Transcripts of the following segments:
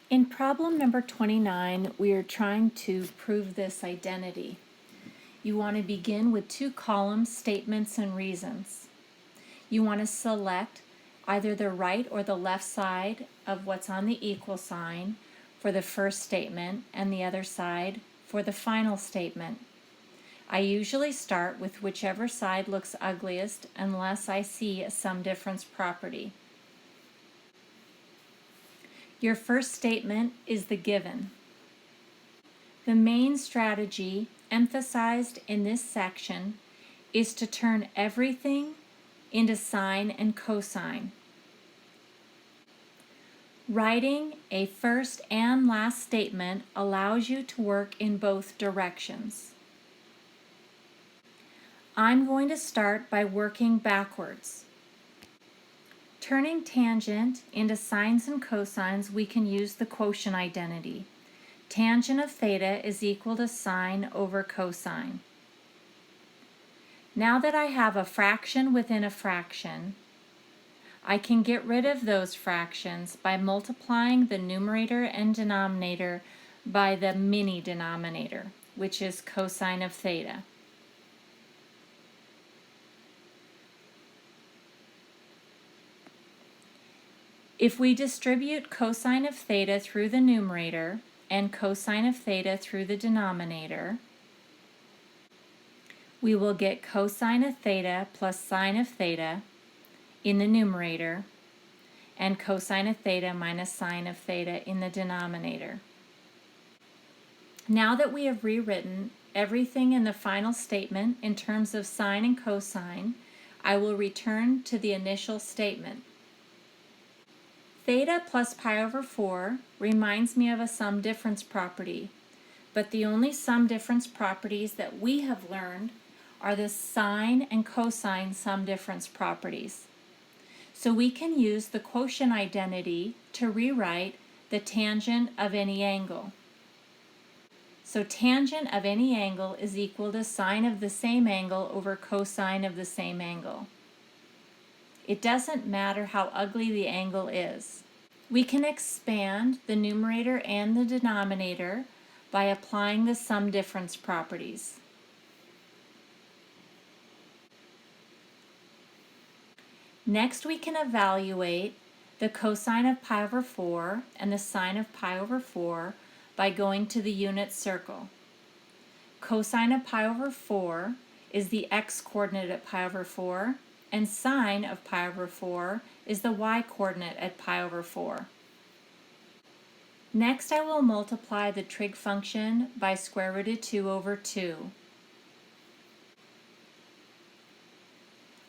In problem number 29, we are trying to prove this identity. You want to begin with two columns, statements, and reasons. You want to select either the right or the left side of what's on the equal sign for the first statement and the other side for the final statement. I usually start with whichever side looks ugliest unless I see a sum difference property. Your first statement is the given. The main strategy emphasized in this section is to turn everything into sine and cosine. Writing a first and last statement allows you to work in both directions. I'm going to start by working backwards. Turning tangent into sines and cosines, we can use the quotient identity. Tangent of theta is equal to sine over cosine. Now that I have a fraction within a fraction, I can get rid of those fractions by multiplying the numerator and denominator by the mini denominator, which is cosine of theta. If we distribute cosine of theta through the numerator and cosine of theta through the denominator, we will get cosine of theta plus sine of theta in the numerator and cosine of theta minus sine of theta in the denominator. Now that we have rewritten everything in the final statement in terms of sine and cosine, I will return to the initial statement. Theta plus pi over 4 reminds me of a sum difference property, but the only sum difference properties that we have learned are the sine and cosine sum difference properties. So we can use the quotient identity to rewrite the tangent of any angle. So tangent of any angle is equal to sine of the same angle over cosine of the same angle. It doesn't matter how ugly the angle is. We can expand the numerator and the denominator by applying the sum difference properties. Next, we can evaluate the cosine of pi over 4 and the sine of pi over 4 by going to the unit circle. Cosine of pi over 4 is the x-coordinate at pi over 4, and sine of pi over 4 is the y-coordinate at pi over 4. Next, I will multiply the trig function by square root of 2 over 2.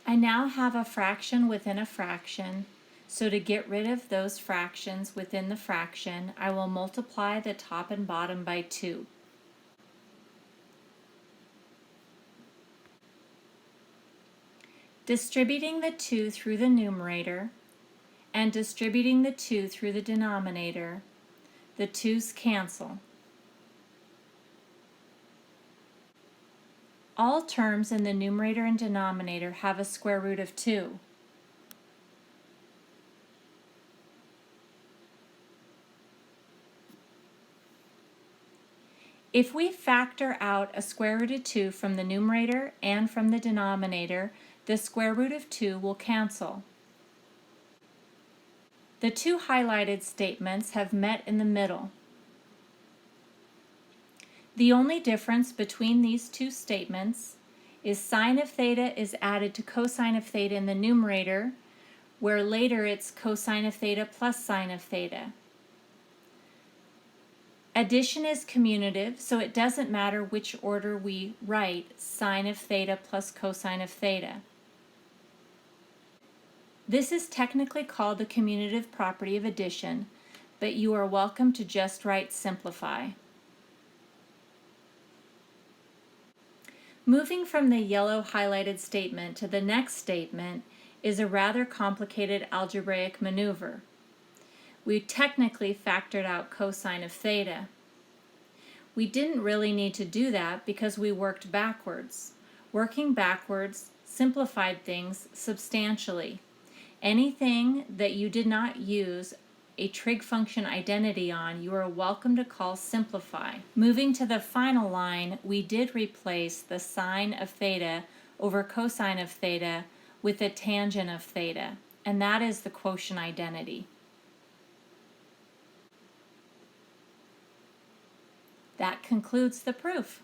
I now have a fraction within a fraction, so to get rid of those fractions within the fraction, I will multiply the top and bottom by 2. Distributing the 2 through the numerator and distributing the 2 through the denominator, the 2's cancel. All terms in the numerator and denominator have a square root of 2. If we factor out a square root of 2 from the numerator and from the denominator, the square root of 2 will cancel. The two highlighted statements have met in the middle. The only difference between these two statements is sine of theta is added to cosine of theta in the numerator, where later it's cosine of theta plus sine of theta. Addition is commutative, so it doesn't matter which order we write sine of theta plus cosine of theta. This is technically called the commutative property of addition, but you are welcome to just write simplify. Moving from the yellow highlighted statement to the next statement is a rather complicated algebraic maneuver. We technically factored out cosine of theta. We didn't really need to do that because we worked backwards. Working backwards simplified things substantially. Anything that you did not use a trig function identity on, you are welcome to call simplify. Moving to the final line, we did replace the sine of theta over cosine of theta with the tangent of theta, and that is the quotient identity. That concludes the proof.